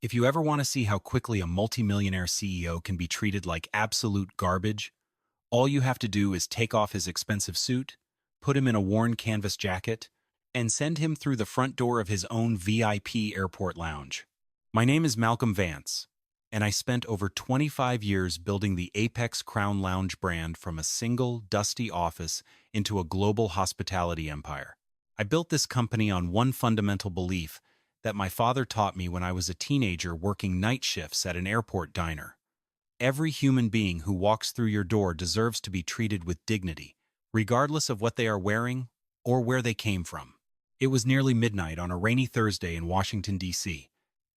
If you ever want to see how quickly a multi-millionaire CEO can be treated like absolute garbage, all you have to do is take off his expensive suit, put him in a worn canvas jacket, and send him through the front door of his own VIP airport lounge. My name is Malcolm Vance, and I spent over 25 years building the Apex Crown Lounge brand from a single, dusty office into a global hospitality empire. I built this company on one fundamental belief that my father taught me when I was a teenager working night shifts at an airport diner. Every human being who walks through your door deserves to be treated with dignity, regardless of what they are wearing or where they came from. It was nearly midnight on a rainy Thursday in Washington, D.C.,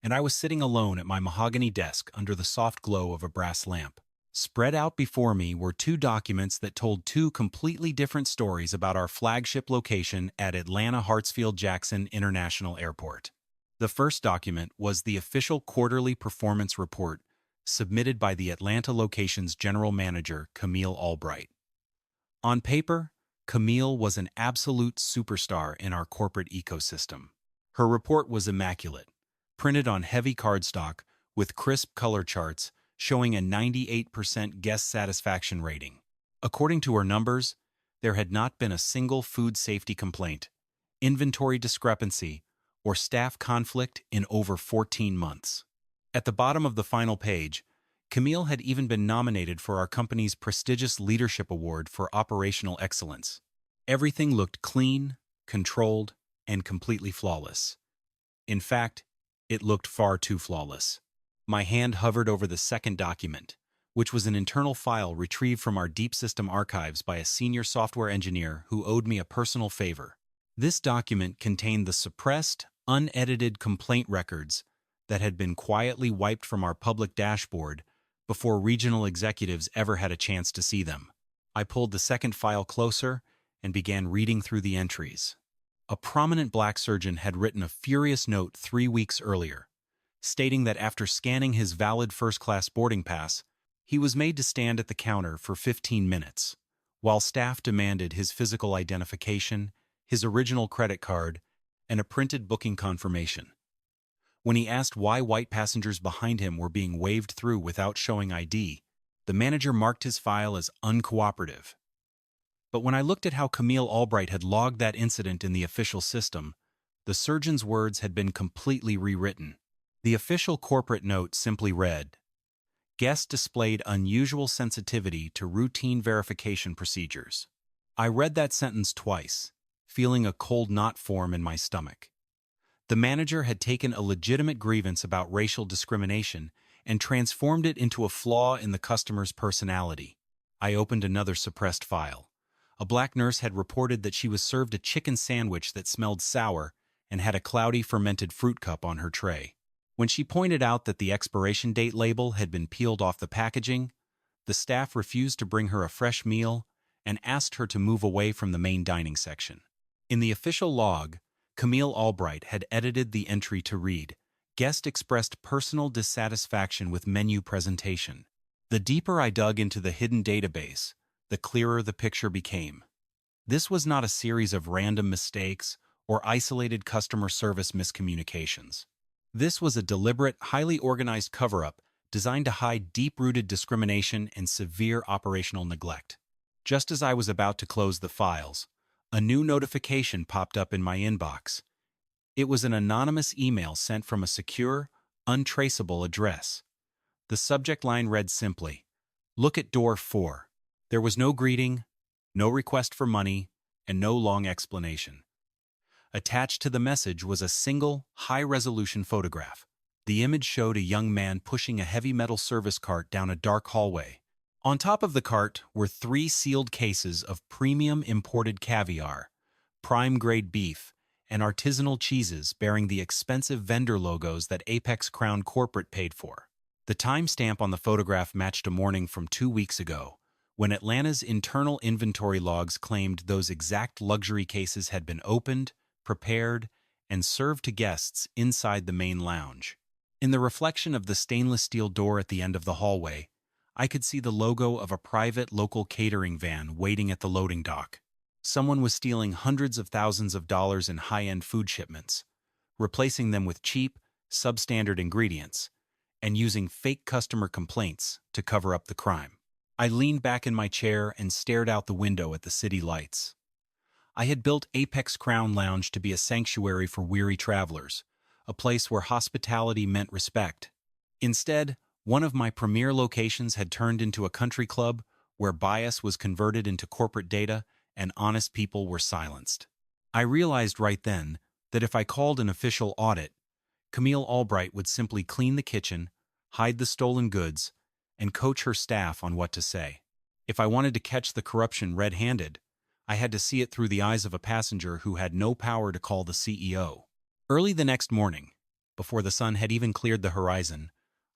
and I was sitting alone at my mahogany desk under the soft glow of a brass lamp. Spread out before me were two documents that told two completely different stories about our flagship location at Atlanta Hartsfield-Jackson International Airport. The first document was the official quarterly performance report submitted by the Atlanta location's general manager, Camille Albright. On paper, Camille was an absolute superstar in our corporate ecosystem. Her report was immaculate, printed on heavy cardstock with crisp color charts showing a 98% guest satisfaction rating. According to her numbers, there had not been a single food safety complaint, inventory discrepancy, or staff conflict in over 14 months. At the bottom of the final page, Camille had even been nominated for our company's prestigious Leadership Award for Operational Excellence. Everything looked clean, controlled, and completely flawless. In fact, it looked far too flawless. My hand hovered over the second document, which was an internal file retrieved from our deep system archives by a senior software engineer who owed me a personal favor. This document contained the suppressed, unedited complaint records that had been quietly wiped from our public dashboard before regional executives ever had a chance to see them. I pulled the second file closer and began reading through the entries. A prominent black surgeon had written a furious note 3 weeks earlier, stating that after scanning his valid first-class boarding pass, he was made to stand at the counter for 15 minutes, while staff demanded his physical identification, his original credit card, and a printed booking confirmation. When he asked why white passengers behind him were being waved through without showing ID, the manager marked his file as uncooperative. But when I looked at how Camille Albright had logged that incident in the official system, the surgeon's words had been completely rewritten. The official corporate note simply read, "Guest displayed unusual sensitivity to routine verification procedures." I read that sentence twice, feeling a cold knot form in my stomach. The manager had taken a legitimate grievance about racial discrimination and transformed it into a flaw in the customer's personality. I opened another suppressed file. A black nurse had reported that she was served a chicken sandwich that smelled sour and had a cloudy fermented fruit cup on her tray. When she pointed out that the expiration date label had been peeled off the packaging, the staff refused to bring her a fresh meal and asked her to move away from the main dining section. In the official log, Camille Albright had edited the entry to read, "Guest expressed personal dissatisfaction with menu presentation." The deeper I dug into the hidden database, the clearer the picture became. This was not a series of random mistakes or isolated customer service miscommunications. This was a deliberate, highly organized cover-up designed to hide deep-rooted discrimination and severe operational neglect. Just as I was about to close the files, a new notification popped up in my inbox. It was an anonymous email sent from a secure, untraceable address. The subject line read simply, "Look at door 4. There was no greeting, no request for money, and no long explanation. Attached to the message was a single, high-resolution photograph. The image showed a young man pushing a heavy metal service cart down a dark hallway. On top of the cart were 3 sealed cases of premium imported caviar, prime-grade beef, and artisanal cheeses bearing the expensive vendor logos that Apex Crown Corporate paid for. The timestamp on the photograph matched a morning from 2 weeks ago, when Atlanta's internal inventory logs claimed those exact luxury cases had been opened, prepared, and served to guests inside the main lounge. In the reflection of the stainless steel door at the end of the hallway, I could see the logo of a private local catering van waiting at the loading dock. Someone was stealing hundreds of thousands of dollars in high-end food shipments, replacing them with cheap, substandard ingredients, and using fake customer complaints to cover up the crime. I leaned back in my chair and stared out the window at the city lights. I had built Apex Crown Lounge to be a sanctuary for weary travelers, a place where hospitality meant respect. Instead, one of my premier locations had turned into a country club where bias was converted into corporate data and honest people were silenced. I realized right then that if I called an official audit, Camille Albright would simply clean the kitchen, hide the stolen goods, and coach her staff on what to say. If I wanted to catch the corruption red-handed, I had to see it through the eyes of a passenger who had no power to call the CEO. Early the next morning, before the sun had even cleared the horizon,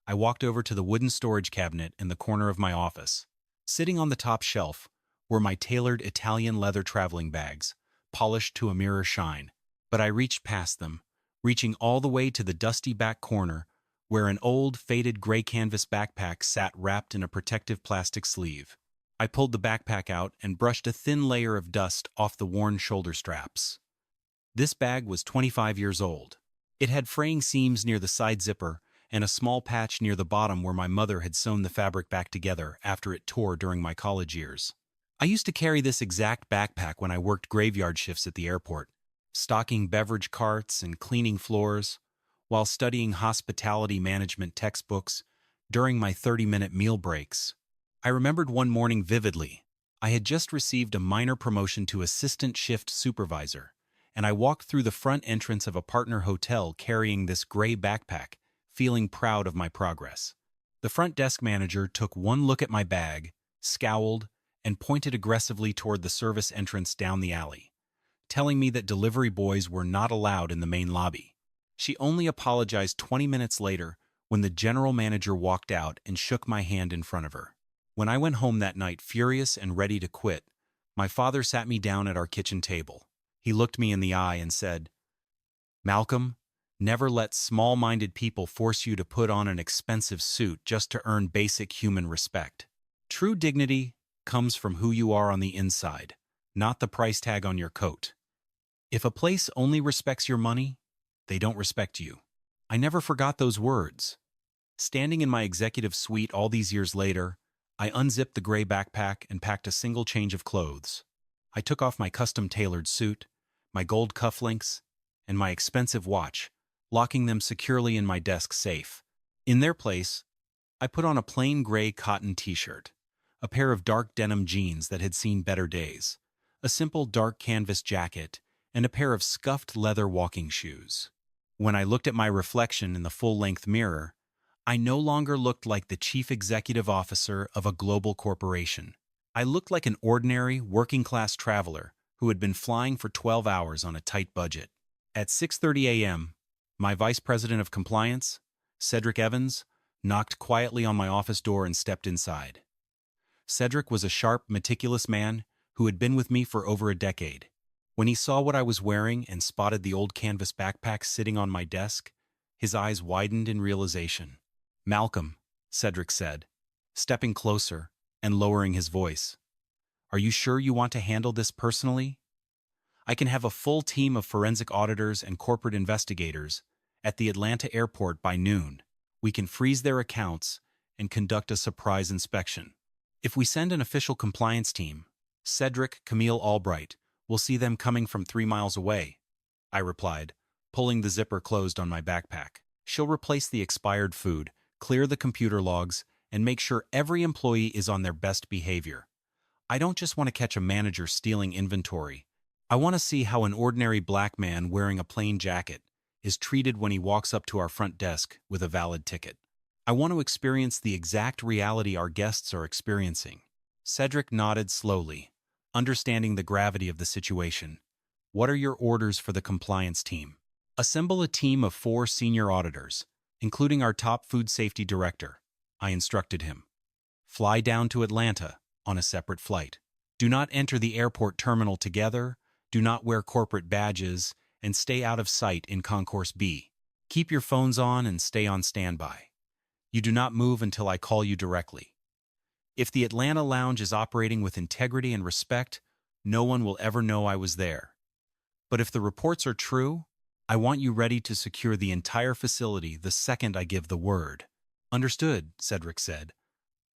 I walked over to the wooden storage cabinet in the corner of my office. Sitting on the top shelf were my tailored Italian leather traveling bags, polished to a mirror shine. But I reached past them, reaching all the way to the dusty back corner where an old, faded gray canvas backpack sat wrapped in a protective plastic sleeve. I pulled the backpack out and brushed a thin layer of dust off the worn shoulder straps. This bag was 25 years old. It had fraying seams near the side zipper and a small patch near the bottom where my mother had sewn the fabric back together after it tore during my college years. I used to carry this exact backpack when I worked graveyard shifts at the airport, stocking beverage carts and cleaning floors, while studying hospitality management textbooks during my 30-minute meal breaks. I remembered one morning vividly. I had just received a minor promotion to assistant shift supervisor, and I walked through the front entrance of a partner hotel carrying this gray backpack, feeling proud of my progress. The front desk manager took one look at my bag, scowled, and pointed aggressively toward the service entrance down the alley, telling me that delivery boys were not allowed in the main lobby. She only apologized 20 minutes later when the general manager walked out and shook my hand in front of her. When I went home that night furious and ready to quit, my father sat me down at our kitchen table. He looked me in the eye and said, "Malcolm, never let small-minded people force you to put on an expensive suit just to earn basic human respect. True dignity comes from who you are on the inside, not the price tag on your coat. If a place only respects your money, they don't respect you." I never forgot those words. Standing in my executive suite all these years later, I unzipped the gray backpack and packed a single change of clothes. I took off my custom-tailored suit, my gold cufflinks, and my expensive watch, locking them securely in my desk safe. In their place, I put on a plain gray cotton t-shirt, a pair of dark denim jeans that had seen better days, a simple dark canvas jacket, and a pair of scuffed leather walking shoes. When I looked at my reflection in the full-length mirror, I no longer looked like the chief executive officer of a global corporation. I looked like an ordinary, working-class traveler who had been flying for 12 hours on a tight budget. At 6:30 a.m., my vice president of compliance, Cedric Evans, knocked quietly on my office door and stepped inside. Cedric was a sharp, meticulous man who had been with me for over a decade. When he saw what I was wearing and spotted the old canvas backpack sitting on my desk, his eyes widened in realization. "Malcolm," Cedric said, stepping closer and lowering his voice, "are you sure you want to handle this personally? I can have a full team of forensic auditors and corporate investigators at the Atlanta airport by noon. We can freeze their accounts and conduct a surprise inspection. If we send an official compliance team, Cedric Camille Albright will see them coming from 3 miles away," I replied, pulling the zipper closed on my backpack. "She'll replace the expired food, clear the computer logs, and make sure every employee is on their best behavior. I don't just want to catch a manager stealing inventory. I want to see how an ordinary black man wearing a plain jacket is treated when he walks up to our front desk with a valid ticket. I want to experience the exact reality our guests are experiencing." Cedric nodded slowly, understanding the gravity of the situation. "What are your orders for the compliance team?" "Assemble a team of 4 senior auditors, including our top food safety director," I instructed him. "Fly down to Atlanta on a separate flight. Do not enter the airport terminal together, do not wear corporate badges, and stay out of sight in Concourse B. Keep your phones on and stay on standby. You do not move until I call you directly. If the Atlanta lounge is operating with integrity and respect, no one will ever know I was there. But if the reports are true, I want you ready to secure the entire facility the second I give the word. Understood, Cedric said.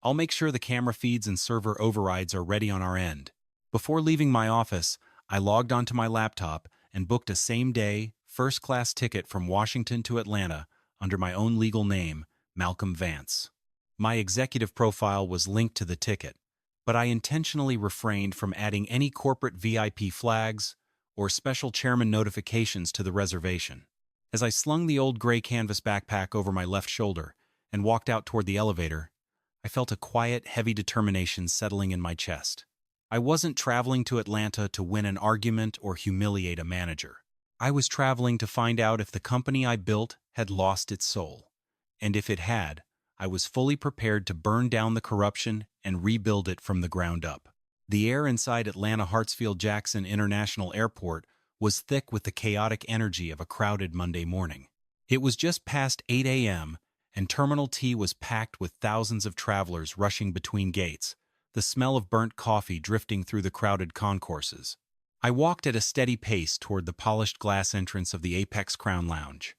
I'll make sure the camera feeds and server overrides are ready on our end. Before leaving my office, I logged onto my laptop and booked a same-day, first-class ticket from Washington to Atlanta under my own legal name, Malcolm Vance. My executive profile was linked to the ticket, but I intentionally refrained from adding any corporate VIP flags or special chairman notifications to the reservation. As I slung the old gray canvas backpack over my left shoulder and walked out toward the elevator, I felt a quiet, heavy determination settling in my chest. I wasn't traveling to Atlanta to win an argument or humiliate a manager. I was traveling to find out if the company I built had lost its soul. And if it had, I was fully prepared to burn down the corruption and rebuild it from the ground up. The air inside Atlanta Hartsfield-Jackson International Airport was thick with the chaotic energy of a crowded Monday morning. It was just past 8 a.m., and Terminal T was packed with thousands of travelers rushing between gates, the smell of burnt coffee drifting through the crowded concourses. I walked at a steady pace toward the polished glass entrance of the Apex Crown Lounge.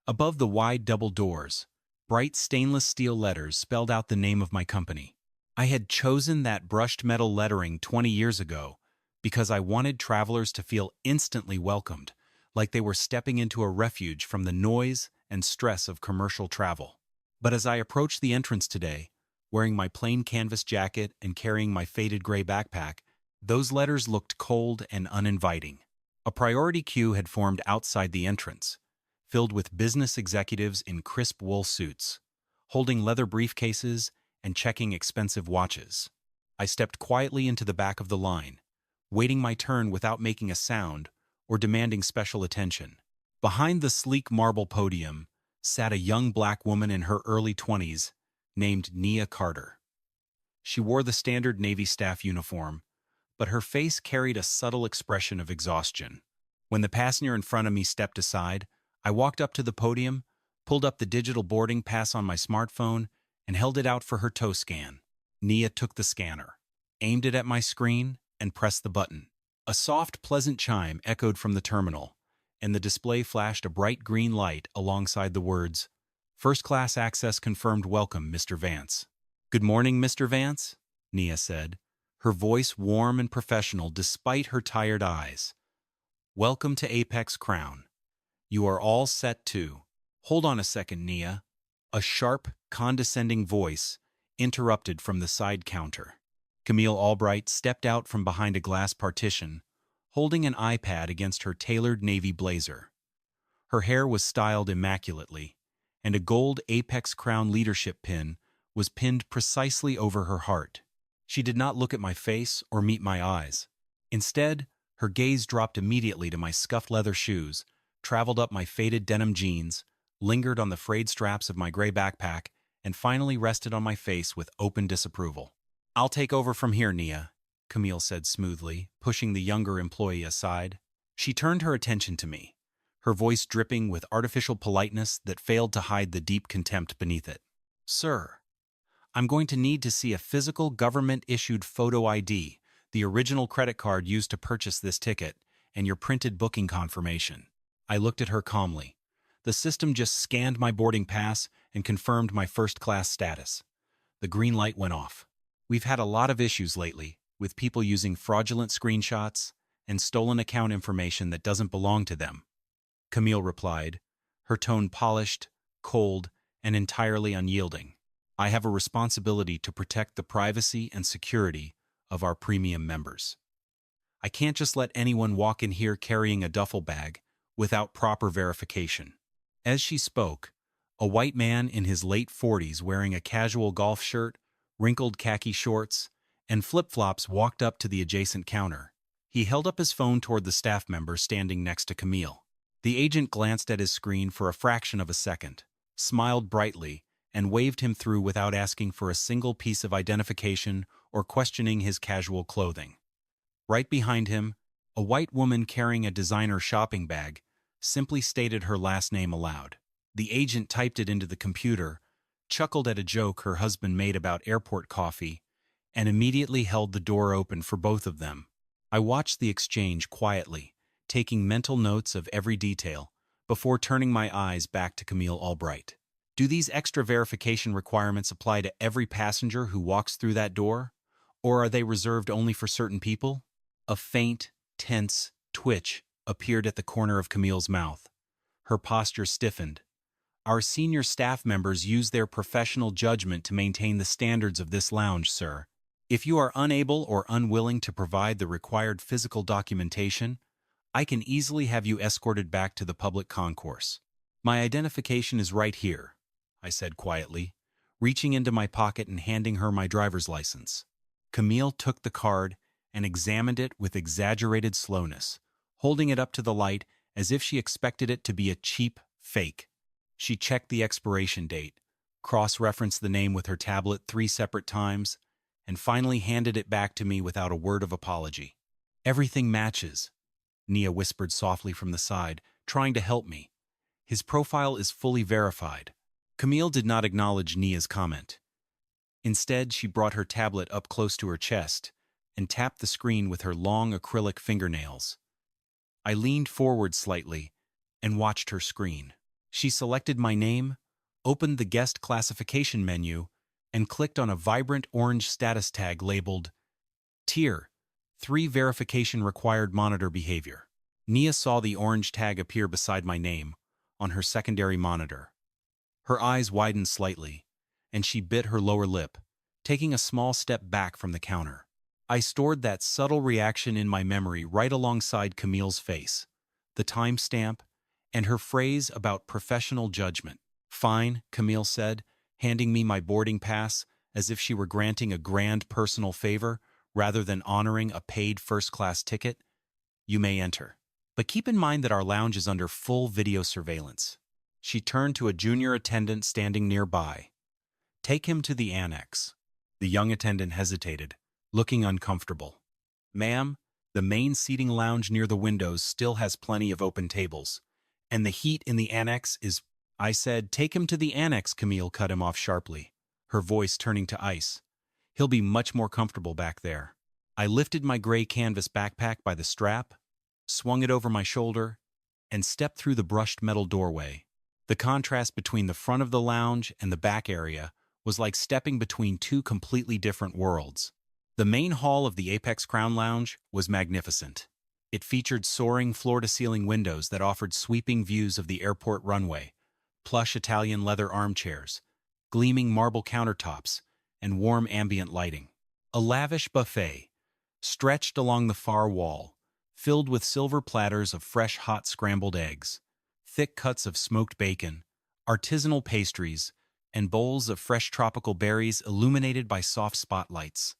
Above the wide double doors, bright stainless steel letters spelled out the name of my company. I had chosen that brushed metal lettering 20 years ago because I wanted travelers to feel instantly welcomed, like they were stepping into a refuge from the noise and stress of commercial travel. But as I approached the entrance today, wearing my plain canvas jacket and carrying my faded gray backpack, those letters looked cold and uninviting. A priority queue had formed outside the entrance, filled with business executives in crisp wool suits, holding leather briefcases and checking expensive watches. I stepped quietly into the back of the line, waiting my turn without making a sound or demanding special attention. Behind the sleek marble podium sat a young black woman in her early 20s named Nia Carter. She wore the standard Navy staff uniform, but her face carried a subtle expression of exhaustion. When the passenger in front of me stepped aside, I walked up to the podium, pulled up the digital boarding pass on my smartphone, and held it out for her toe scan. Nia took the scanner, aimed it at my screen, and pressed the button. A soft, pleasant chime echoed from the terminal, and the display flashed a bright green light alongside the words, "First class access confirmed. Welcome, Mr. Vance." "Good morning, Mr. Vance," Nia said, her voice warm and professional despite her tired eyes. "Welcome to Apex Crown. You are all set to—" "Hold on a second, Nia." A sharp, condescending voice interrupted from the side counter. Camille Albright stepped out from behind a glass partition, holding an iPad against her tailored navy blazer. Her hair was styled immaculately, and a gold Apex Crown leadership pin was pinned precisely over her heart. She did not look at my face or meet my eyes. Instead, her gaze dropped immediately to my scuffed leather shoes, traveled up my faded denim jeans, lingered on the frayed straps of my gray backpack, and finally rested on my face with open disapproval. "I'll take over from here, Nia," Camille said smoothly, pushing the younger employee aside. She turned her attention to me, her voice dripping with artificial politeness that failed to hide the deep contempt beneath it. "Sir, I'm going to need to see a physical government-issued photo ID, the original credit card used to purchase this ticket, and your printed booking confirmation." I looked at her calmly. The system just scanned my boarding pass and confirmed my first-class status. The green light went off. "We've had a lot of issues lately, with people using fraudulent screenshots and stolen account information that doesn't belong to them," Camille replied, her tone polished, cold, and entirely unyielding. "I have a responsibility to protect the privacy and security of our premium members. I can't just let anyone walk in here carrying a duffel bag without proper verification." As she spoke, a white man in his late 40s wearing a casual golf shirt, wrinkled khaki shorts, and flip-flops walked up to the adjacent counter. He held up his phone toward the staff member standing next to Camille. The agent glanced at his screen for a fraction of a second, smiled brightly, and waved him through without asking for a single piece of identification or questioning his casual clothing. Right behind him, a white woman carrying a designer shopping bag simply stated her last name aloud. The agent typed it into the computer, chuckled at a joke her husband made about airport coffee, and immediately held the door open for both of them. I watched the exchange quietly, taking mental notes of every detail, before turning my eyes back to Camille Albright. Do these extra verification requirements apply to every passenger who walks through that door? Or are they reserved only for certain people? A faint, tense twitch appeared at the corner of Camille's mouth. Her posture stiffened. Our senior staff members use their professional judgment to maintain the standards of this lounge, sir. If you are unable or unwilling to provide the required physical documentation, I can easily have you escorted back to the public concourse. My identification is right here, I said quietly, reaching into my pocket and handing her my driver's license. Camille took the card and examined it with exaggerated slowness, holding it up to the light as if she expected it to be a cheap fake. She checked the expiration date, cross-referenced the name with her tablet 3 separate times, and finally handed it back to me without a word of apology. Everything matches, Nia whispered softly from the side, trying to help me. His profile is fully verified. Camille did not acknowledge Nia's comment. Instead, she brought her tablet up close to her chest and tapped the screen with her long acrylic fingernails. I leaned forward slightly and watched her screen. She selected my name, opened the guest classification menu, and clicked on a vibrant orange status tag labeled Tier 3 Verification Required Monitor Behavior. Nia saw the orange tag appear beside my name on her secondary monitor. Her eyes widened slightly, and she bit her lower lip, taking a small step back from the counter. I stored that subtle reaction in my memory right alongside Camille's face, the timestamp, and her phrase about professional judgment. Fine, Camille said, handing me my boarding pass as if she were granting a grand personal favor rather than honoring a paid first-class ticket. You may enter. But keep in mind that our lounge is under full video surveillance. She turned to a junior attendant standing nearby. Take him to the annex. The young attendant hesitated, looking uncomfortable. Ma'am, the main seating lounge near the windows still has plenty of open tables, and the heat in the annex is... I said, take him to the annex, Camille cut him off sharply, her voice turning to ice. He'll be much more comfortable back there. I lifted my gray canvas backpack by the strap, swung it over my shoulder, and stepped through the brushed metal doorway. The contrast between the front of the lounge and the back area was like stepping between two completely different worlds. The main hall of the Apex Crown Lounge was magnificent. It featured soaring floor-to-ceiling windows that offered sweeping views of the airport runway, plush Italian leather armchairs, gleaming marble countertops, and warm ambient lighting. A lavish buffet stretched along the far wall, filled with silver platters of fresh hot scrambled eggs, thick cuts of smoked bacon, artisanal pastries, and bowls of fresh tropical berries illuminated by soft spotlights.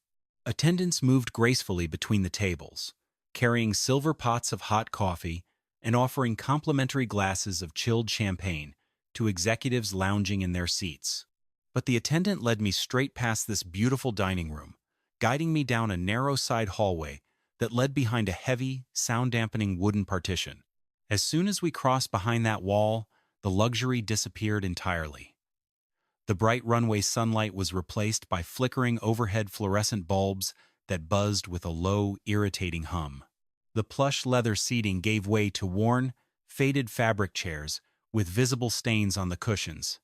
Attendants moved gracefully between the tables, carrying silver pots of hot coffee and offering complimentary glasses of chilled champagne to executives lounging in their seats. But the attendant led me straight past this beautiful dining room, guiding me down a narrow side hallway that led behind a heavy, sound-dampening wooden partition. As soon as we crossed behind that wall, the luxury disappeared entirely. The bright runway sunlight was replaced by flickering overhead fluorescent bulbs that buzzed with a low, irritating hum. The plush leather seating gave way to worn, faded fabric chairs with visible stains on the cushions.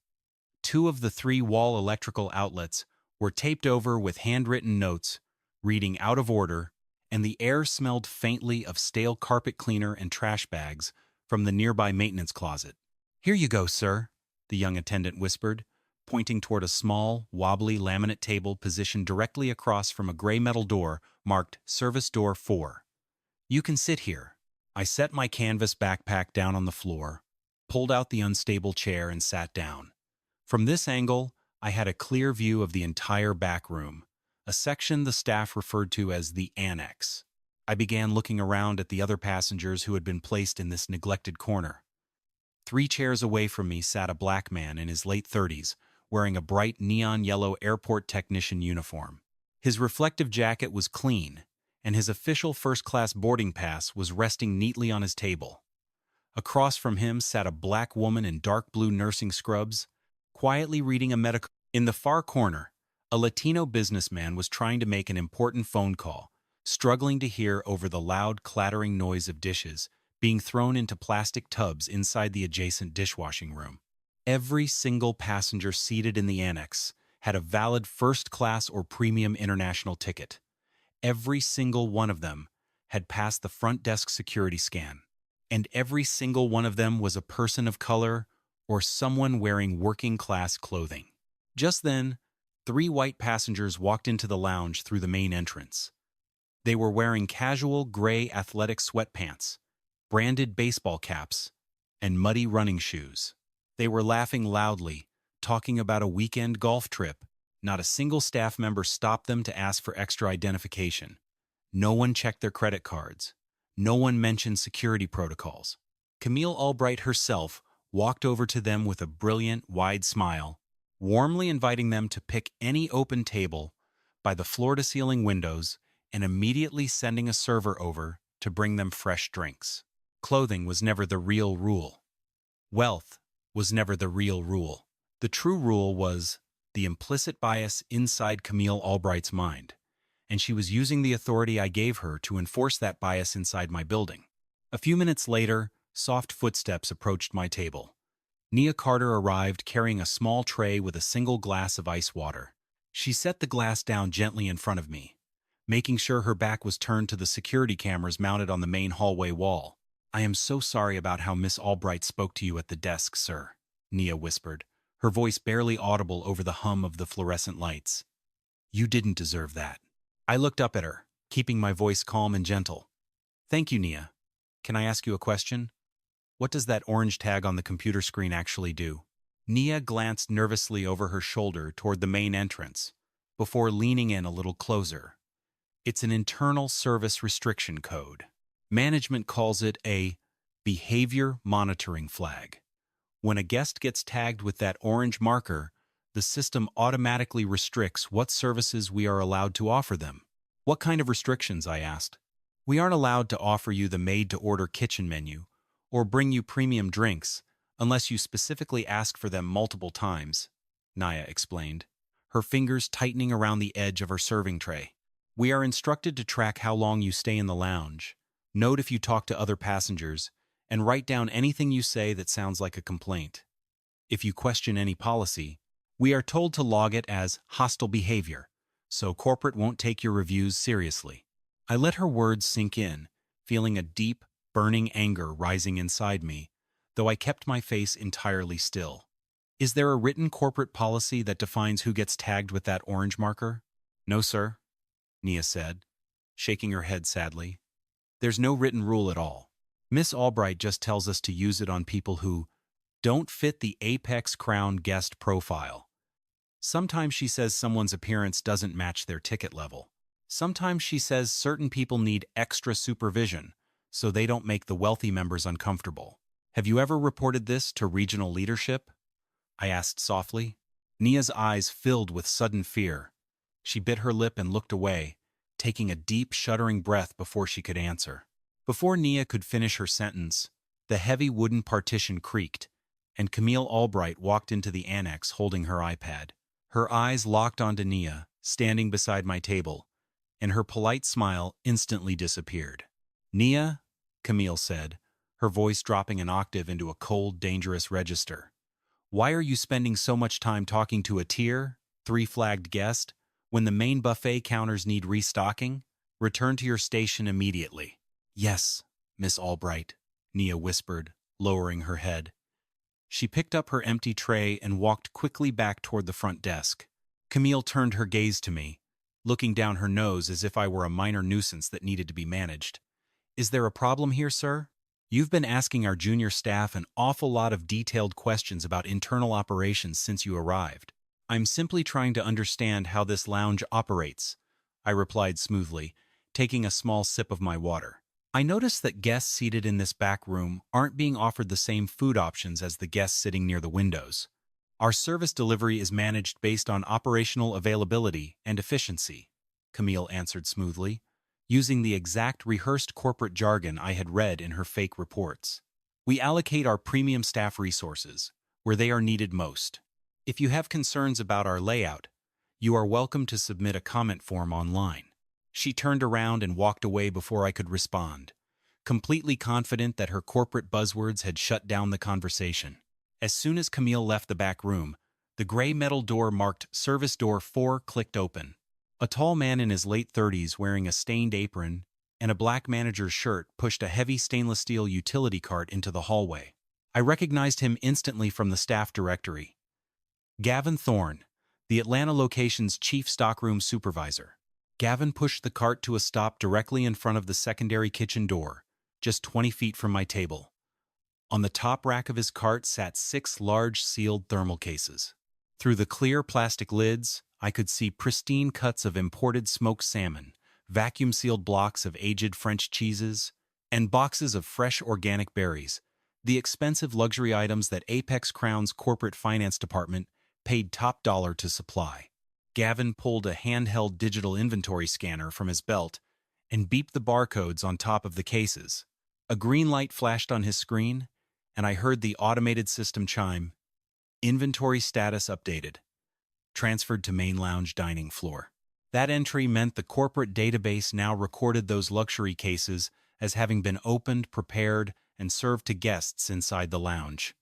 2 of the 3 wall electrical outlets were taped over with handwritten notes, reading out of order, and the air smelled faintly of stale carpet cleaner and trash bags from the nearby maintenance closet. "Here you go, sir," the young attendant whispered, pointing toward a small, wobbly laminate table positioned directly across from a gray metal door marked Service Door 4. "You can sit here." I set my canvas backpack down on the floor, pulled out the unstable chair, and sat down. From this angle, I had a clear view of the entire back room, a section the staff referred to as the annex. I began looking around at the other passengers who had been placed in this neglected corner. 3 chairs away from me sat a black man in his late 30s, wearing a bright neon yellow airport technician uniform. His reflective jacket was clean, and his official first-class boarding pass was resting neatly on his table. Across from him sat a black woman in dark blue nursing scrubs, quietly reading a medical... In the far corner, a Latino businessman was trying to make an important phone call, struggling to hear over the loud, clattering noise of dishes being thrown into plastic tubs inside the adjacent dishwashing room. Every single passenger seated in the annex had a valid first-class or premium international ticket. Every single one of them had passed the front desk security scan. And every single one of them was a person of color or someone wearing working-class clothing. Just then, 3 white passengers walked into the lounge through the main entrance. They were wearing casual gray athletic sweatpants, branded baseball caps, and muddy running shoes. They were laughing loudly, talking about a weekend golf trip. Not a single staff member stopped them to ask for extra identification. No one checked their credit cards. No one mentioned security protocols. Camille Albright herself walked over to them with a brilliant, wide smile, warmly inviting them to pick any open table by the floor-to-ceiling windows and immediately sending a server over to bring them fresh drinks. Clothing was never the real rule. Wealth was never the real rule. The true rule was the implicit bias inside Camille Albright's mind, and she was using the authority I gave her to enforce that bias inside my building. A few minutes later, soft footsteps approached my table. Nia Carter arrived carrying a small tray with a single glass of ice water. She set the glass down gently in front of me, making sure her back was turned to the security cameras mounted on the main hallway wall. "I am so sorry about how Miss Albright spoke to you at the desk, sir," Nia whispered, her voice barely audible over the hum of the fluorescent lights. "You didn't deserve that." I looked up at her, keeping my voice calm and gentle. "Thank you, Nia. Can I ask you a question? What does that orange tag on the computer screen actually do?" Nia glanced nervously over her shoulder toward the main entrance, before leaning in a little closer. "It's an internal service restriction code. Management calls it a behavior monitoring flag. When a guest gets tagged with that orange marker, the system automatically restricts what services we are allowed to offer them." "What kind of restrictions?" I asked. "We aren't allowed to offer you the made-to-order kitchen menu or bring you premium drinks unless you specifically ask for them multiple times," Nia explained, her fingers tightening around the edge of her serving tray. "We are instructed to track how long you stay in the lounge, note if you talk to other passengers, and write down anything you say that sounds like a complaint. If you question any policy, we are told to log it as hostile behavior, so corporate won't take your reviews seriously." I let her words sink in, feeling a deep, burning anger rising inside me, though I kept my face entirely still. "Is there a written corporate policy that defines who gets tagged with that orange marker?" "No, sir," Nia said, shaking her head sadly. "There's no written rule at all. Miss Albright just tells us to use it on people who don't fit the Apex Crown guest profile. Sometimes she says someone's appearance doesn't match their ticket level. Sometimes she says certain people need extra supervision, so they don't make the wealthy members uncomfortable. Have you ever reported this to regional leadership?" I asked softly. Nia's eyes filled with sudden fear. She bit her lip and looked away, taking a deep, shuddering breath before she could answer. Before Nia could finish her sentence, the heavy wooden partition creaked, and Camille Albright walked into the annex holding her iPad. Her eyes locked onto Nia, standing beside my table, and her polite smile instantly disappeared. "Nia," Camille said, her voice dropping an octave into a cold, dangerous register, "why are you spending so much time talking to a Tier 3 flagged guest when the main buffet counters need restocking? Return to your station immediately." "Yes, Miss Albright," Nia whispered, lowering her head. She picked up her empty tray and walked quickly back toward the front desk. Camille turned her gaze to me, looking down her nose as if I were a minor nuisance that needed to be managed. "Is there a problem here, sir? You've been asking our junior staff an awful lot of detailed questions about internal operations since you arrived." "I'm simply trying to understand how this lounge operates," I replied smoothly, taking a small sip of my water. "I noticed that guests seated in this back room aren't being offered the same food options as the guests sitting near the windows. Our service delivery is managed based on operational availability and efficiency," Camille answered smoothly, using the exact rehearsed corporate jargon I had read in her fake reports. "We allocate our premium staff resources where they are needed most. If you have concerns about our layout, you are welcome to submit a comment form online." She turned around and walked away before I could respond, completely confident that her corporate buzzwords had shut down the conversation. As soon as Camille left the back room, the gray metal door marked Service Door 4 clicked open. A tall man in his late 30s wearing a stained apron and a black manager's shirt pushed a heavy stainless steel utility cart into the hallway. I recognized him instantly from the staff directory. Gavin Thorne, the Atlanta location's chief stockroom supervisor. Gavin pushed the cart to a stop directly in front of the secondary kitchen door, just 20 feet from my table. On the top rack of his cart sat 6 large sealed thermal cases. Through the clear plastic lids, I could see pristine cuts of imported smoked salmon, vacuum-sealed blocks of aged French cheeses, and boxes of fresh organic berries, the expensive luxury items that Apex Crown's corporate finance department paid top dollar to supply. Gavin pulled a handheld digital inventory scanner from his belt and beeped the barcodes on top of the cases. A green light flashed on his screen, and I heard the automated system chime, "Inventory status updated. Transferred to main lounge dining floor." That entry meant the corporate database now recorded those luxury cases as having been opened, prepared, and served to guests inside the lounge.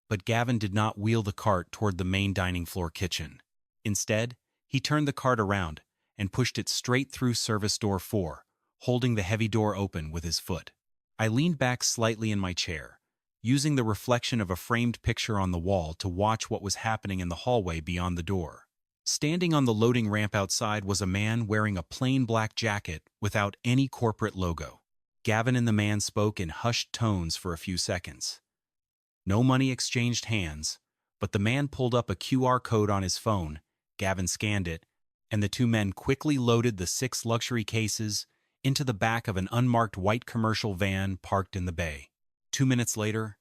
But Gavin did not wheel the cart toward the main dining floor kitchen. Instead, he turned the cart around and pushed it straight through Service Door 4, holding the heavy door open with his foot. I leaned back slightly in my chair, using the reflection of a framed picture on the wall to watch what was happening in the hallway beyond the door. Standing on the loading ramp outside was a man wearing a plain black jacket without any corporate logo. Gavin and the man spoke in hushed tones for a few seconds. No money exchanged hands, but the man pulled up a QR code on his phone. Gavin scanned it, and the two men quickly loaded the 6 luxury cases into the back of an unmarked white commercial van parked in the bay. 2 minutes later,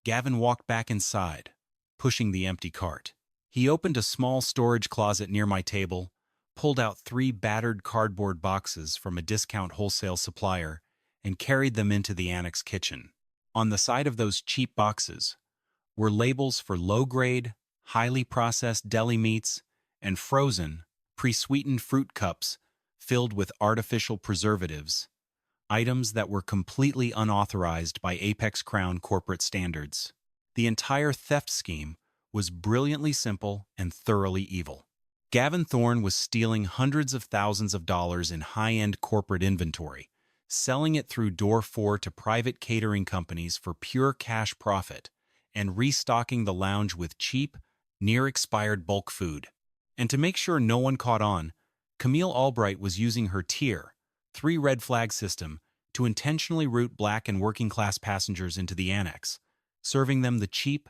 Gavin walked back inside, pushing the empty cart. He opened a small storage closet near my table, pulled out 3 battered cardboard boxes from a discount wholesale supplier, and carried them into the annex kitchen. On the side of those cheap boxes were labels for low-grade, highly processed deli meats and frozen, pre-sweetened fruit cups filled with artificial preservatives, items that were completely unauthorized by Apex Crown corporate standards. The entire theft scheme was brilliantly simple and thoroughly evil. Gavin Thorne was stealing hundreds of thousands of dollars in high-end corporate inventory, selling it through Door 4 to private catering companies for pure cash profit, and restocking the lounge with cheap, near-expired bulk food. And to make sure no one caught on, Camille Albright was using her Tier 3 red flag system to intentionally route black and working-class passengers into the annex, serving them the cheap,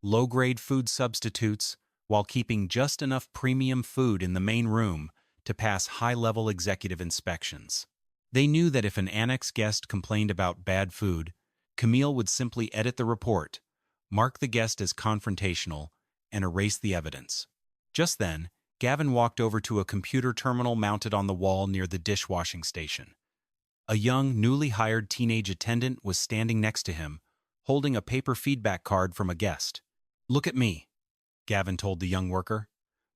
low-grade food substitutes while keeping just enough premium food in the main room to pass high-level executive inspections. They knew that if an annex guest complained about bad food, Camille would simply edit the report, mark the guest as confrontational, and erase the evidence. Just then, Gavin walked over to a computer terminal mounted on the wall near the dishwashing station. A young, newly hired teenage attendant was standing next to him, holding a paper feedback card from a guest. "Look at me," Gavin told the young worker,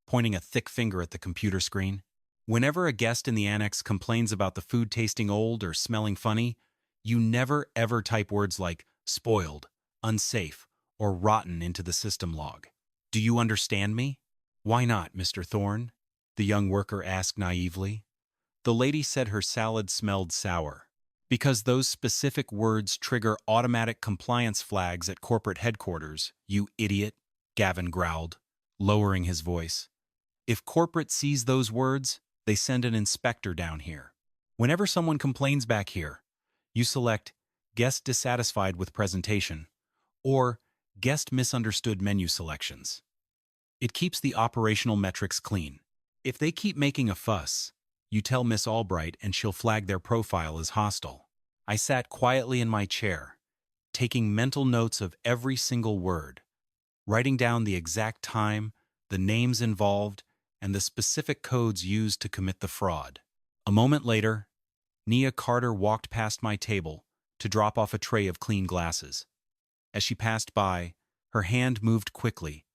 pointing a thick finger at the computer screen. "Whenever a guest in the annex complains about the food tasting old or smelling funny, you never ever type words like spoiled, unsafe, or rotten into the system log. Do you understand me?" "Why not, Mr. Thorne?" the young worker asked naively. The lady said her salad smelled sour. "Because those specific words trigger automatic compliance flags at corporate headquarters, you idiot," Gavin growled, lowering his voice. "If corporate sees those words, they send an inspector down here. Whenever someone complains back here, you select guest dissatisfied with presentation or guest misunderstood menu selections. It keeps the operational metrics clean. If they keep making a fuss, you tell Miss Albright and she'll flag their profile as hostile." I sat quietly in my chair, taking mental notes of every single word, writing down the exact time, the names involved, and the specific codes used to commit the fraud. A moment later, Nia Carter walked past my table to drop off a tray of clean glasses. As she passed by, her hand moved quickly,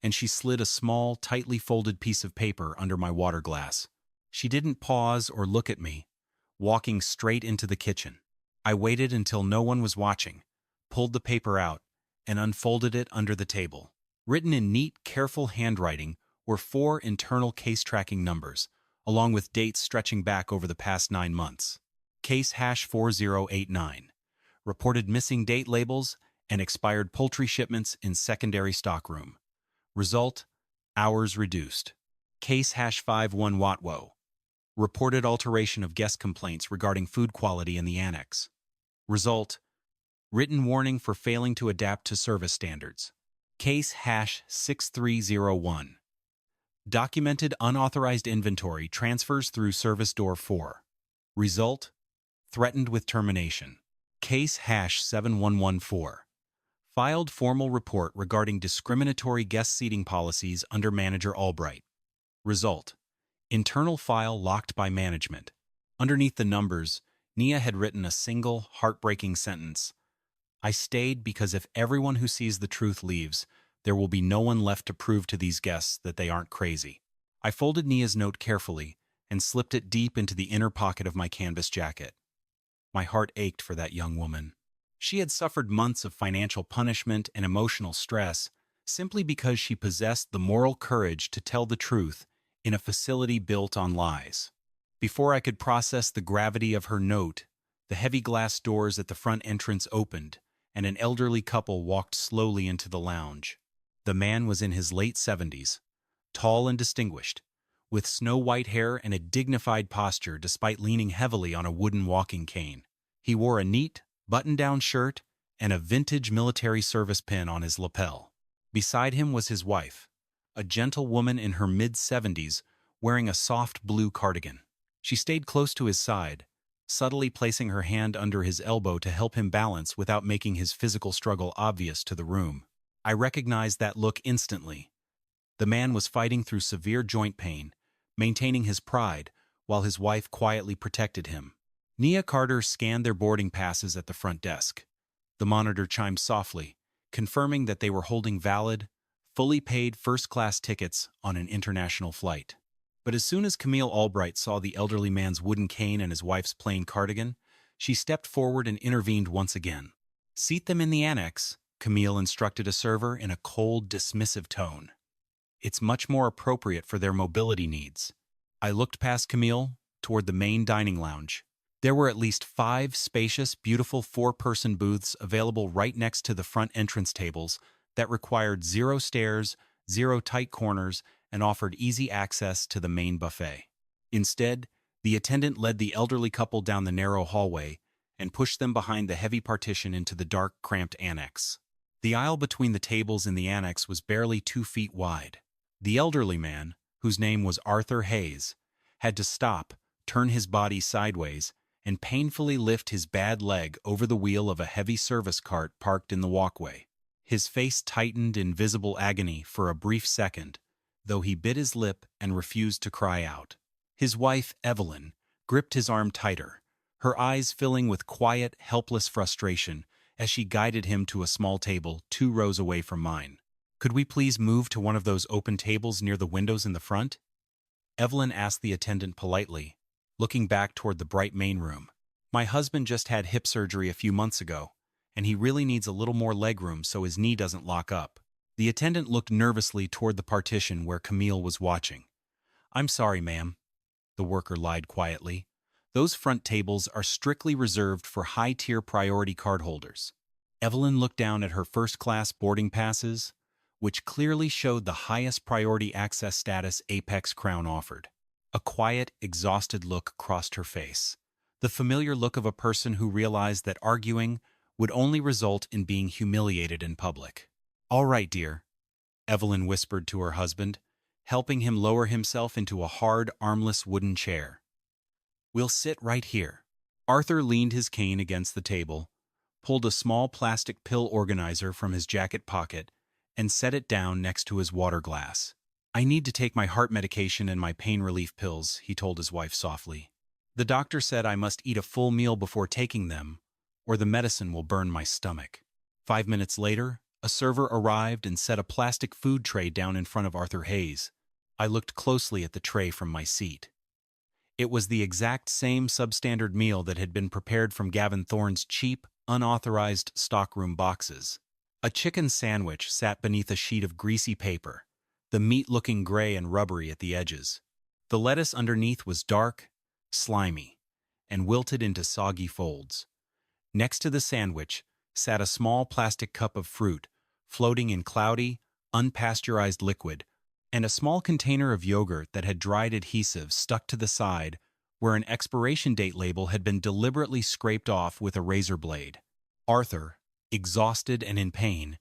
and she slid a small, tightly folded piece of paper under my water glass. She didn't pause or look at me, walking straight into the kitchen. I waited until no one was watching, pulled the paper out, and unfolded it under the table. Written in neat, careful handwriting were 4 internal case tracking numbers, along with dates stretching back over the past 9 months. Case hash 4089. Reported missing date labels and expired poultry shipments in secondary stockroom. Result: hours reduced. Case hash 51 Watwo. Reported alteration of guest complaints regarding food quality in the annex. Result: written warning for failing to adapt to service standards. Case hash 6301. Documented unauthorized inventory transfers through service door 4. Result: threatened with termination. Case hash 7114. Filed formal report regarding discriminatory guest seating policies under Manager Albright. Result: internal file locked by management. Underneath the numbers, Nia had written a single, heartbreaking sentence. I stayed because if everyone who sees the truth leaves, there will be no one left to prove to these guests that they aren't crazy. I folded Nia's note carefully and slipped it deep into the inner pocket of my canvas jacket. My heart ached for that young woman. She had suffered months of financial punishment and emotional stress simply because she possessed the moral courage to tell the truth in a facility built on lies. Before I could process the gravity of her note, the heavy glass doors at the front entrance opened, and an elderly couple walked slowly into the lounge. The man was in his late 70s, tall and distinguished, with snow-white hair and a dignified posture despite leaning heavily on a wooden walking cane. He wore a neat, button-down shirt and a vintage military service pin on his lapel. Beside him was his wife, a gentle woman in her mid-70s wearing a soft blue cardigan. She stayed close to his side, subtly placing her hand under his elbow to help him balance without making his physical struggle obvious to the room. I recognized that look instantly. The man was fighting through severe joint pain, maintaining his pride, while his wife quietly protected him. Nia Carter scanned their boarding passes at the front desk. The monitor chimed softly, confirming that they were holding valid, fully paid first-class tickets on an international flight. But as soon as Camille Albright saw the elderly man's wooden cane and his wife's plain cardigan, she stepped forward and intervened once again. "Seat them in the annex," Camille instructed a server in a cold, dismissive tone. "It's much more appropriate for their mobility needs." I looked past Camille toward the main dining lounge. There were at least 5 spacious, beautiful 4-person booths available right next to the front entrance tables that required 0 stairs, 0 tight corners, and offered easy access to the main buffet. Instead, the attendant led the elderly couple down the narrow hallway and pushed them behind the heavy partition into the dark, cramped annex. The aisle between the tables in the annex was barely 2 feet wide. The elderly man, whose name was Arthur Hayes, had to stop, turn his body sideways, and painfully lift his bad leg over the wheel of a heavy service cart parked in the walkway. His face tightened in visible agony for a brief second, though he bit his lip and refused to cry out. His wife, Evelyn, gripped his arm tighter, her eyes filling with quiet, helpless frustration as she guided him to a small table 2 rows away from mine. "Could we please move to one of those open tables near the windows in the front?" Evelyn asked the attendant politely, looking back toward the bright main room. "My husband just had hip surgery a few months ago, and he really needs a little more legroom so his knee doesn't lock up." The attendant looked nervously toward the partition where Camille was watching. "I'm sorry, ma'am," the worker lied quietly. "Those front tables are strictly reserved for high-tier priority cardholders." Evelyn looked down at her first-class boarding passes, which clearly showed the highest priority access status Apex Crown offered. A quiet, exhausted look crossed her face, the familiar look of a person who realized that arguing would only result in being humiliated in public. "All right, dear," Evelyn whispered to her husband, helping him lower himself into a hard, armless wooden chair. "We'll sit right here." Arthur leaned his cane against the table, pulled a small plastic pill organizer from his jacket pocket, and set it down next to his water glass. "I need to take my heart medication and my pain relief pills," he told his wife softly. "The doctor said I must eat a full meal before taking them, or the medicine will burn my stomach." 5 minutes later, a server arrived and set a plastic food tray down in front of Arthur Hayes. I looked closely at the tray from my seat. It was the exact same substandard meal that had been prepared from Gavin Thorne's cheap, unauthorized stockroom boxes. A chicken sandwich sat beneath a sheet of greasy paper, the meat looking gray and rubbery at the edges. The lettuce underneath was dark, slimy, and wilted into soggy folds. Next to the sandwich sat a small plastic cup of fruit, floating in cloudy, unpasteurized liquid, and a small container of yogurt that had dried adhesive stuck to the side where an expiration date label had been deliberately scraped off with a razor blade. Arthur, exhausted and in pain,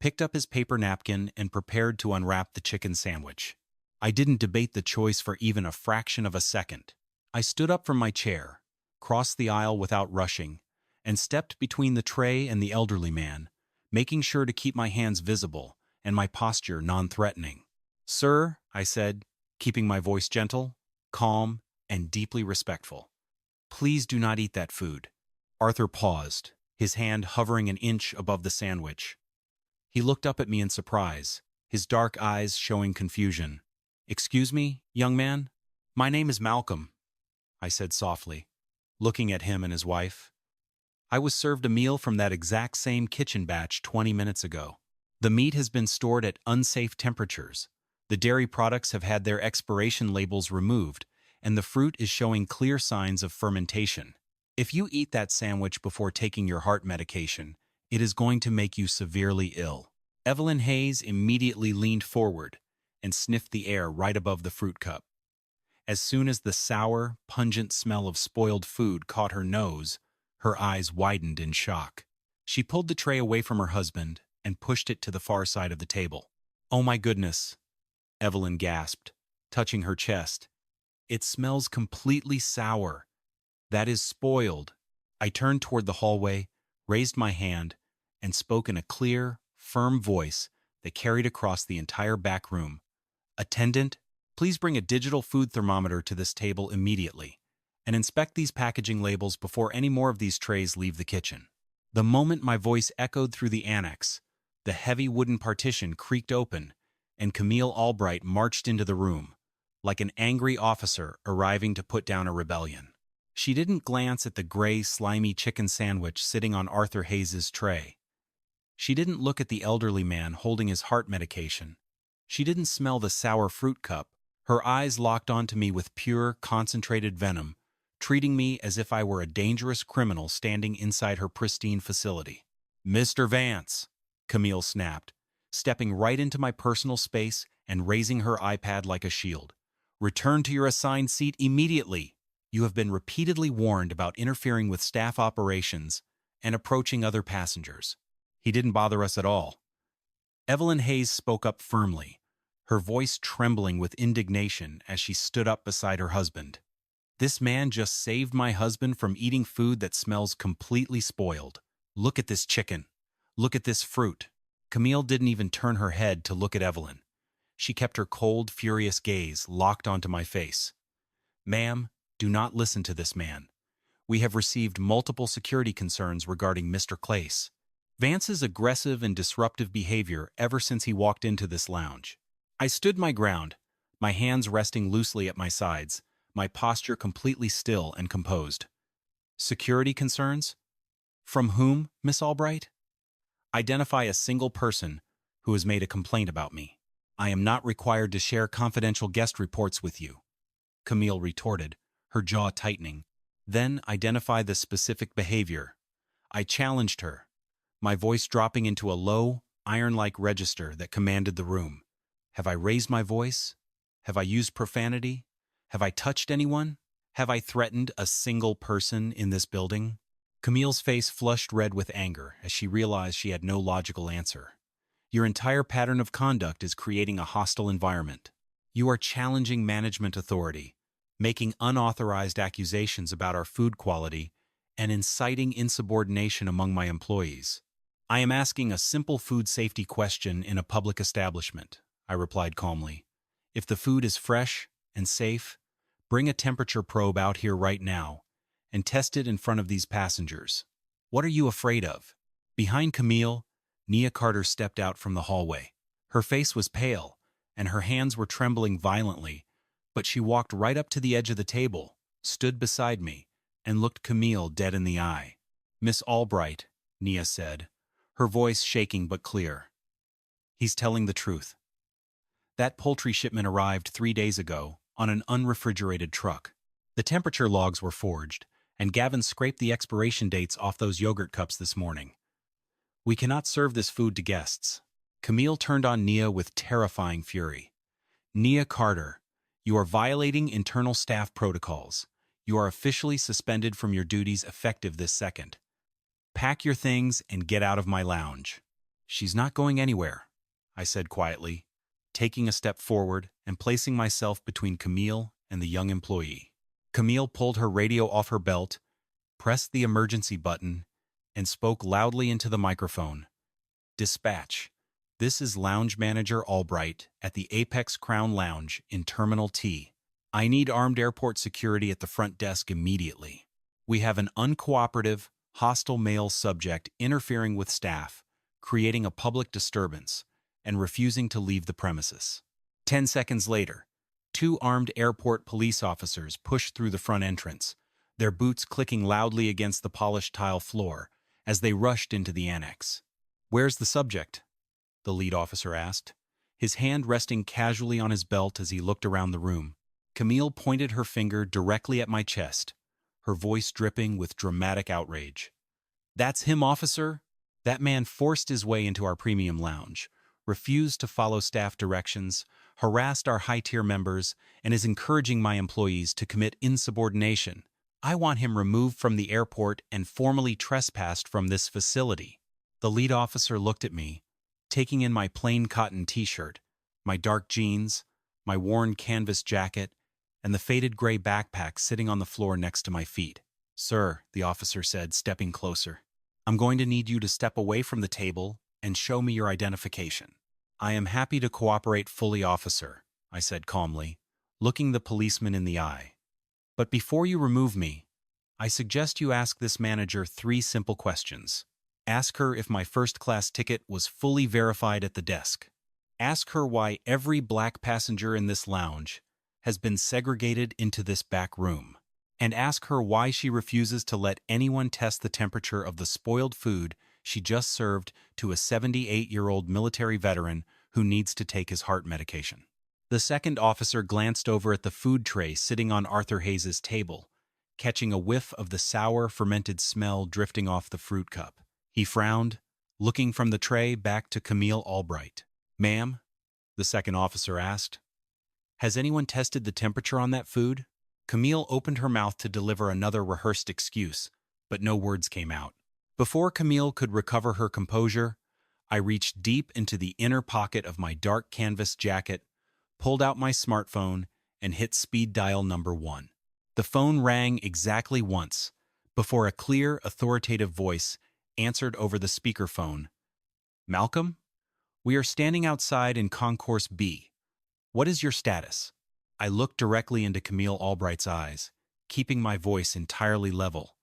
picked up his paper napkin and prepared to unwrap the chicken sandwich. I didn't debate the choice for even a fraction of a second. I stood up from my chair, crossed the aisle without rushing, and stepped between the tray and the elderly man, making sure to keep my hands visible and my posture non-threatening. "Sir," I said, keeping my voice gentle, calm, and deeply respectful, "please do not eat that food." Arthur paused, his hand hovering an inch above the sandwich. He looked up at me in surprise, his dark eyes showing confusion. "Excuse me, young man? My name is Malcolm," I said softly, looking at him and his wife. "I was served a meal from that exact same kitchen batch 20 minutes ago. The meat has been stored at unsafe temperatures. The dairy products have had their expiration labels removed, and the fruit is showing clear signs of fermentation. If you eat that sandwich before taking your heart medication, it is going to make you severely ill." Evelyn Hayes immediately leaned forward and sniffed the air right above the fruit cup. As soon as the sour, pungent smell of spoiled food caught her nose, her eyes widened in shock. She pulled the tray away from her husband and pushed it to the far side of the table. "Oh my goodness," Evelyn gasped, touching her chest. "It smells completely sour. That is spoiled." I turned toward the hallway, raised my hand, and spoke in a clear, firm voice that carried across the entire back room. "Attendant, please bring a digital food thermometer to this table immediately, and inspect these packaging labels before any more of these trays leave the kitchen." The moment my voice echoed through the annex, the heavy wooden partition creaked open, and Camille Albright marched into the room, like an angry officer arriving to put down a rebellion. She didn't glance at the gray, slimy chicken sandwich sitting on Arthur Hayes's tray. She didn't look at the elderly man holding his heart medication. She didn't smell the sour fruit cup. Her eyes locked onto me with pure, concentrated venom, treating me as if I were a dangerous criminal standing inside her pristine facility. "Mr. Vance," Camille snapped, stepping right into my personal space and raising her iPad like a shield. "Return to your assigned seat immediately. You have been repeatedly warned about interfering with staff operations and approaching other passengers." He didn't bother us at all. Evelyn Hayes spoke up firmly, her voice trembling with indignation as she stood up beside her husband. "This man just saved my husband from eating food that smells completely spoiled. Look at this chicken. Look at this fruit." Camille didn't even turn her head to look at Evelyn. She kept her cold, furious gaze locked onto my face. "Ma'am, do not listen to this man. We have received multiple security concerns regarding Mr. Clace. Vance's aggressive and disruptive behavior ever since he walked into this lounge." I stood my ground, my hands resting loosely at my sides, my posture completely still and composed. "Security concerns? From whom, Miss Albright?" "Identify a single person who has made a complaint about me." "I am not required to share confidential guest reports with you," Camille retorted, her jaw tightening. "Then identify the specific behavior." I challenged her, my voice dropping into a low, iron-like register that commanded the room. Have I raised my voice? Have I used profanity? Have I touched anyone? Have I threatened a single person in this building? Camille's face flushed red with anger as she realized she had no logical answer. "Your entire pattern of conduct is creating a hostile environment. You are challenging management authority, making unauthorized accusations about our food quality, and inciting insubordination among my employees." "I am asking a simple food safety question in a public establishment," I replied calmly. "If the food is fresh and safe, bring a temperature probe out here right now and test it in front of these passengers. What are you afraid of?" Behind Camille, Nia Carter stepped out from the hallway. Her face was pale, and her hands were trembling violently, but she walked right up to the edge of the table, stood beside me, and looked Camille dead in the eye. "Miss Albright," Nia said, her voice shaking but clear. "He's telling the truth. That poultry shipment arrived 3 days ago on an unrefrigerated truck. The temperature logs were forged, and Gavin scraped the expiration dates off those yogurt cups this morning. We cannot serve this food to guests." Camille turned on Nia with terrifying fury. "Nia Carter, you are violating internal staff protocols. You are officially suspended from your duties effective this second. Pack your things and get out of my lounge." "She's not going anywhere," I said quietly, taking a step forward and placing myself between Camille and the young employee. Camille pulled her radio off her belt, pressed the emergency button, and spoke loudly into the microphone. "Dispatch. This is Lounge Manager Albright at the Apex Crown Lounge in Terminal T. I need armed airport security at the front desk immediately. We have an uncooperative, hostile male subject interfering with staff, creating a public disturbance, and refusing to leave the premises." 10 seconds later, 2 armed airport police officers pushed through the front entrance, their boots clicking loudly against the polished tile floor as they rushed into the annex. "Where's the subject?" the lead officer asked, his hand resting casually on his belt as he looked around the room. Camille pointed her finger directly at my chest, her voice dripping with dramatic outrage. "That's him, officer. That man forced his way into our premium lounge, refused to follow staff directions, harassed our high-tier members, and is encouraging my employees to commit insubordination. I want him removed from the airport and formally trespassed from this facility." The lead officer looked at me, taking in my plain cotton t-shirt, my dark jeans, my worn canvas jacket, and the faded gray backpack sitting on the floor next to my feet. "Sir," the officer said, stepping closer, "I'm going to need you to step away from the table and show me your identification." "I am happy to cooperate fully, officer," I said calmly, looking the policeman in the eye. "But before you remove me, I suggest you ask this manager 3 simple questions. Ask her if my first-class ticket was fully verified at the desk. Ask her why every black passenger in this lounge has been segregated into this back room. And ask her why she refuses to let anyone test the temperature of the spoiled food she just served to a 78-year-old military veteran who needs to take his heart medication." The second officer glanced over at the food tray sitting on Arthur Hayes's table, catching a whiff of the sour, fermented smell drifting off the fruit cup. He frowned, looking from the tray back to Camille Albright. "Ma'am," the second officer asked, "has anyone tested the temperature on that food?" Camille opened her mouth to deliver another rehearsed excuse, but no words came out. Before Camille could recover her composure, I reached deep into the inner pocket of my dark canvas jacket, pulled out my smartphone, and hit speed dial number 1. The phone rang exactly once, before a clear, authoritative voice answered over the speakerphone. "Malcolm? We are standing outside in Concourse B. What is your status?" I looked directly into Camille Albright's eyes, keeping my voice entirely level.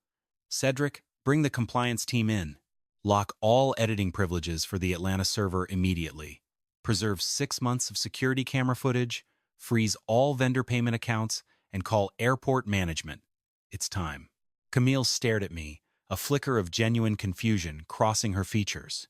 "Cedric, bring the compliance team in. Lock all editing privileges for the Atlanta server immediately. Preserve 6 months of security camera footage, freeze all vendor payment accounts, and call airport management. It's time." Camille stared at me, a flicker of genuine confusion crossing her features.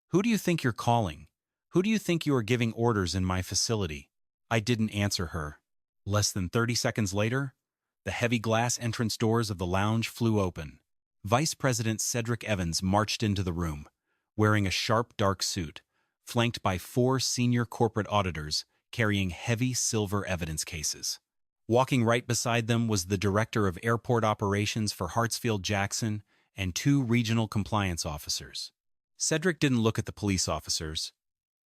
"Who do you think you're calling? Who do you think you are giving orders in my facility?" I didn't answer her. Less than 30 seconds later, the heavy glass entrance doors of the lounge flew open. Vice President Cedric Evans marched into the room, wearing a sharp dark suit, flanked by 4 senior corporate auditors carrying heavy silver evidence cases. Walking right beside them was the Director of Airport Operations for Hartsfield-Jackson and 2 regional compliance officers. Cedric didn't look at the police officers.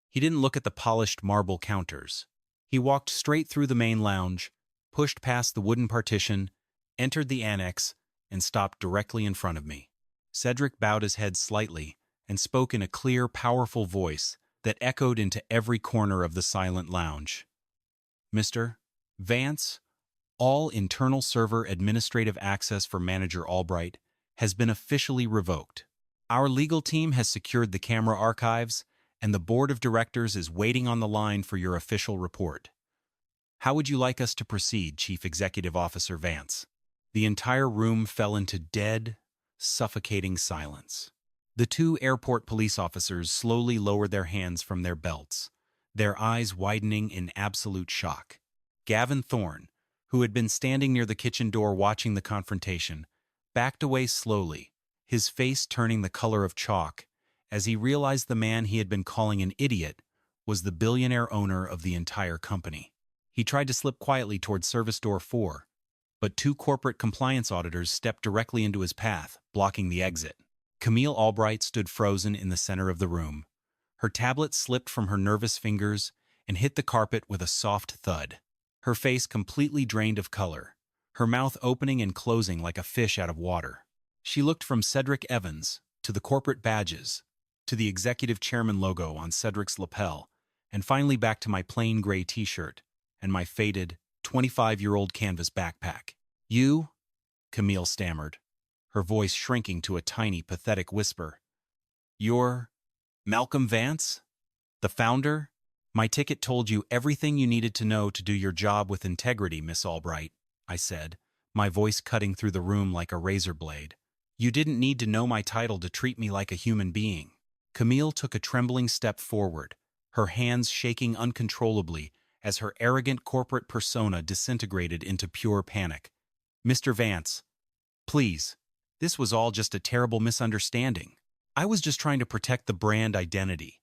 He didn't look at the polished marble counters. He walked straight through the main lounge, pushed past the wooden partition, entered the annex, and stopped directly in front of me. Cedric bowed his head slightly and spoke in a clear, powerful voice that echoed into every corner of the silent lounge. "Mr. Vance, all internal server administrative access for Manager Albright has been officially revoked. Our legal team has secured the camera archives, and the board of directors is waiting on the line for your official report. How would you like us to proceed, Chief Executive Officer Vance?" The entire room fell into dead, suffocating silence. The two airport police officers slowly lowered their hands from their belts, their eyes widening in absolute shock. Gavin Thorne, who had been standing near the kitchen door watching the confrontation, backed away slowly, his face turning the color of chalk, as he realized the man he had been calling an idiot was the billionaire owner of the entire company. He tried to slip quietly toward service door 4, but two corporate compliance auditors stepped directly into his path, blocking the exit. Camille Albright stood frozen in the center of the room. Her tablet slipped from her nervous fingers and hit the carpet with a soft thud. Her face completely drained of color, her mouth opening and closing like a fish out of water. She looked from Cedric Evans to the corporate badges, to the executive chairman logo on Cedric's lapel, and finally back to my plain gray t-shirt and my faded, 25-year-old canvas backpack. "You?" Camille stammered, her voice shrinking to a tiny, pathetic whisper. "You're Malcolm Vance? The founder? My ticket told you everything you needed to know to do your job with integrity, Miss Albright," I said, my voice cutting through the room like a razor blade. "You didn't need to know my title to treat me like a human being." Camille took a trembling step forward, her hands shaking uncontrollably as her arrogant corporate persona disintegrated into pure panic. "Mr. Vance, please, this was all just a terrible misunderstanding. I was just trying to protect the brand identity.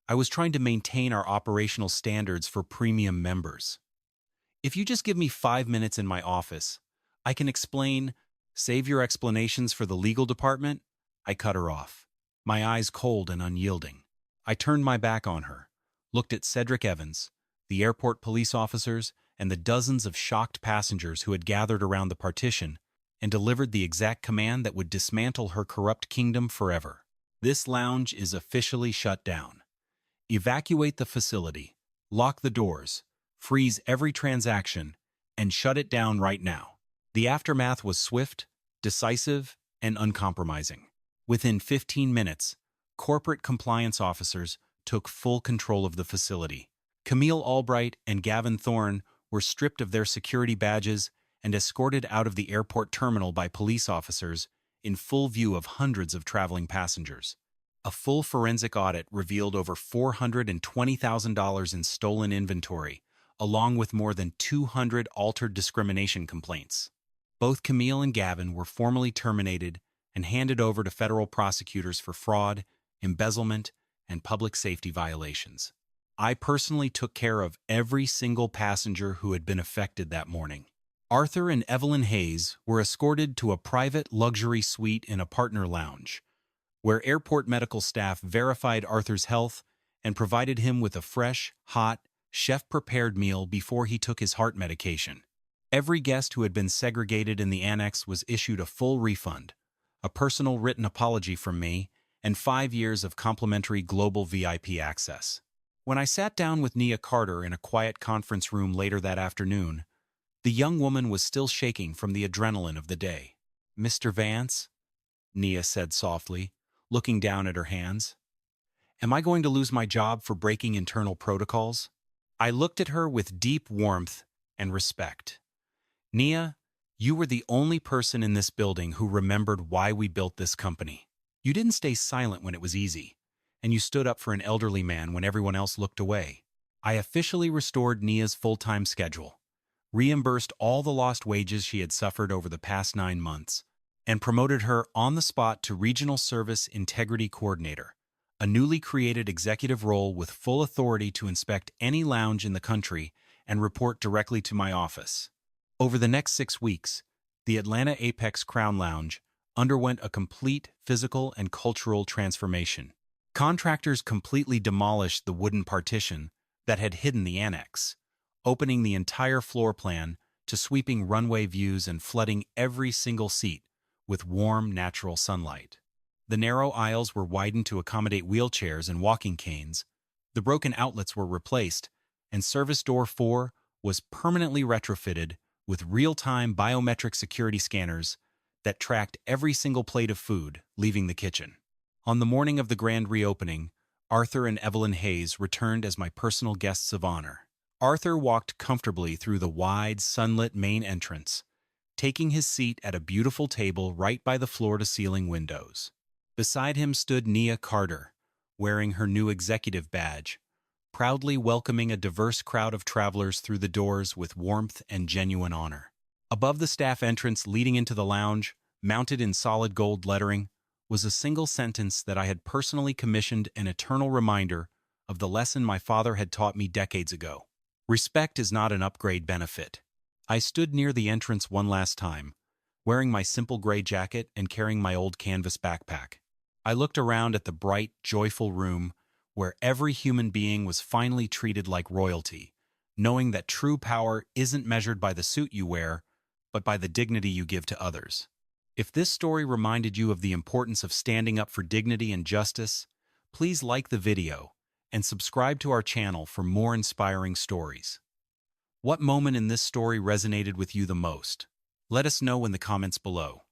I was trying to maintain our operational standards for premium members. If you just give me 5 minutes in my office, I can explain." "Save your explanations for the legal department," I cut her off, my eyes cold and unyielding. I turned my back on her, looked at Cedric Evans, the airport police officers, and the dozens of shocked passengers who had gathered around the partition, and delivered the exact command that would dismantle her corrupt kingdom forever. "This lounge is officially shut down. Evacuate the facility, lock the doors, freeze every transaction, and shut it down right now." The aftermath was swift, decisive, and uncompromising. Within 15 minutes, corporate compliance officers took full control of the facility. Camille Albright and Gavin Thorne were stripped of their security badges and escorted out of the airport terminal by police officers in full view of hundreds of traveling passengers. A full forensic audit revealed over $420,000 in stolen inventory, along with more than 200 altered discrimination complaints. Both Camille and Gavin were formally terminated and handed over to federal prosecutors for fraud, embezzlement, and public safety violations. I personally took care of every single passenger who had been affected that morning. Arthur and Evelyn Hayes were escorted to a private luxury suite in a partner lounge, where airport medical staff verified Arthur's health and provided him with a fresh, hot, chef-prepared meal before he took his heart medication. Every guest who had been segregated in the annex was issued a full refund, a personal written apology from me, and 5 years of complimentary global VIP access. When I sat down with Nia Carter in a quiet conference room later that afternoon, the young woman was still shaking from the adrenaline of the day. "Mr. Vance," Nia said softly, looking down at her hands, "am I going to lose my job for breaking internal protocols?" I looked at her with deep warmth and respect. "Nia, you were the only person in this building who remembered why we built this company. You didn't stay silent when it was easy, and you stood up for an elderly man when everyone else looked away." I officially restored Nia's full-time schedule, reimbursed all the lost wages she had suffered over the past 9 months, and promoted her on the spot to Regional Service Integrity Coordinator, a newly created executive role with full authority to inspect any lounge in the country and report directly to my office. Over the next 6 weeks, the Atlanta Apex Crown Lounge underwent a complete physical and cultural transformation. Contractors completely demolished the wooden partition that had hidden the annex, opening the entire floor plan to sweeping runway views and flooding every single seat with warm, natural sunlight. The narrow aisles were widened to accommodate wheelchairs and walking canes, the broken outlets were replaced, and Service Door 4 was permanently retrofitted with real-time biometric security scanners that tracked every single plate of food leaving the kitchen. On the morning of the grand reopening, Arthur and Evelyn Hayes returned as my personal guests of honor. Arthur walked comfortably through the wide, sunlit main entrance, taking his seat at a beautiful table right by the floor-to-ceiling windows. Beside him stood Nia Carter, wearing her new executive badge, proudly welcoming a diverse crowd of travelers through the doors with warmth and genuine honor. Above the staff entrance leading into the lounge, mounted in solid gold lettering, was a single sentence that I had personally commissioned, an eternal reminder of the lesson my father had taught me decades ago. Respect is not an upgrade benefit. I stood near the entrance one last time, wearing my simple gray jacket and carrying my old canvas backpack. I looked around at the bright, joyful room where every human being was finally treated like royalty, knowing that true power isn't measured by the suit you wear, but by the dignity you give to others. If this story reminded you of the importance of standing up for dignity and justice, please like the video and subscribe to our channel for more inspiring stories. What moment in this story resonated with you the most? Let us know in the comments below.